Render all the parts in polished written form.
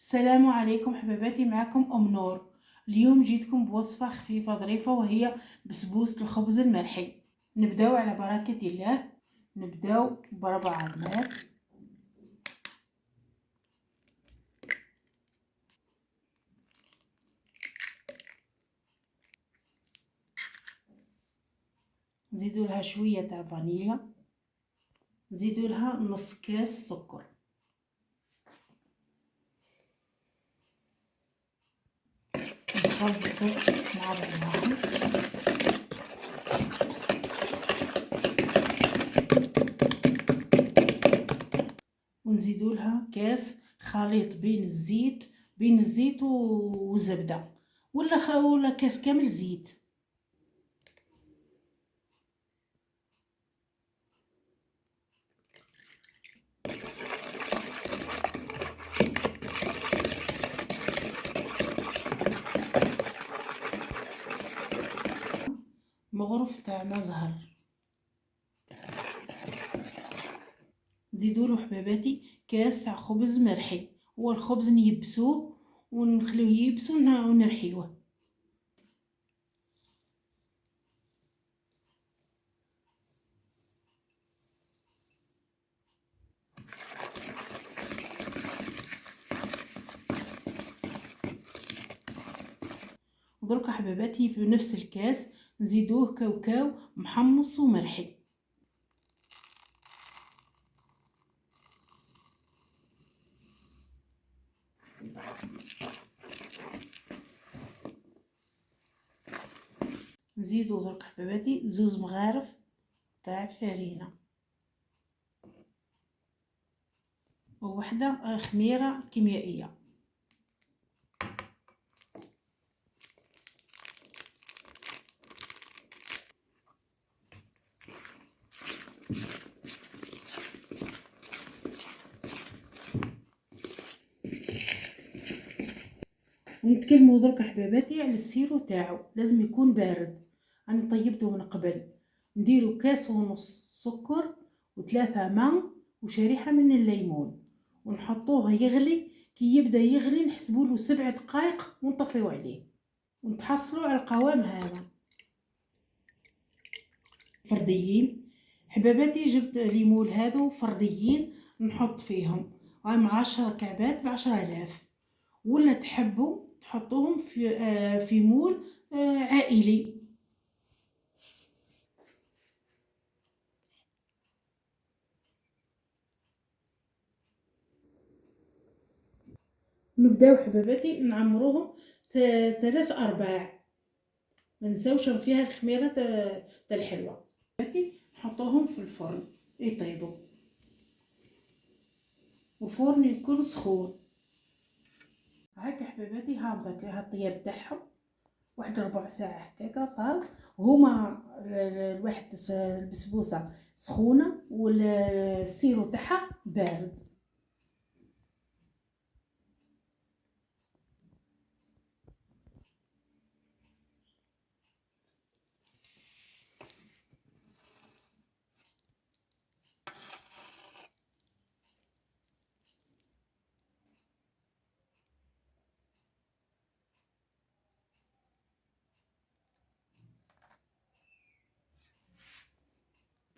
السلام عليكم حبيباتي، معكم ام نور. اليوم جيتكم بوصفه خفيفه ظريفه وهي بسبوس الخبز المرحي. نبداو على بركه الله. نبداو بربع عظمات، نزيدوا لها شويه تاع فانيليا، نزيدوا لها نص كاس سكر، نخلطوا مع بعضهم. ونزيدوا لها كاس خليط بين الزيت والزبده، ولا كاس كامل زيت. مغرف تاع مزهر، زيدوا له حباباتي كاس تاع خبز مرحي. هو الخبز نيبسوه ونخليه يبسو ونرحيوه. ودرك حباباتي في نفس الكاس نزيدوه كاوكاو محمص ومرحي. نزيدو درك حباباتي زوز مغارف تاع فرينه ووحده خميره كيميائيه. ونتكلموا درك حباباتي على السيرو تاعو، لازم يكون بارد. انا طيبته من قبل. نديرو كاس ونص سكر وثلاثة ماء وشريحة من الليمون، ونحطوه يغلي. كي يبدا يغلي نحسبوا له 7 دقائق ونطفيو عليه، ونتحصلوا على القوام هذا. فرديين حباباتي، جبت ليمون هذو فرديين نحط فيهم هاي 10 كعبات ب10,000. ولا تحبوا تحطوهم في مول عائلي. نبداو حباباتي نعمروهم 3 أرباع. ما نساوش فيها الخميره تاع الحلوه. نحطوهم في الفرن يطيبوا، والفرن يكون سخون. هاك حباباتي ها الطياب تاعهم واحد ربع ساعه هكاكا طاب. هما الواحد البسبوسه سخونه والسيرو تاعها بارد.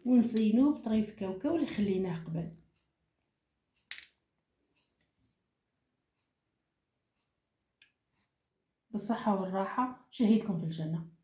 ونزينوه بطريف كاوكاو اللي خليناه قبل. بالصحة والراحة، شهيدكم في الجنة.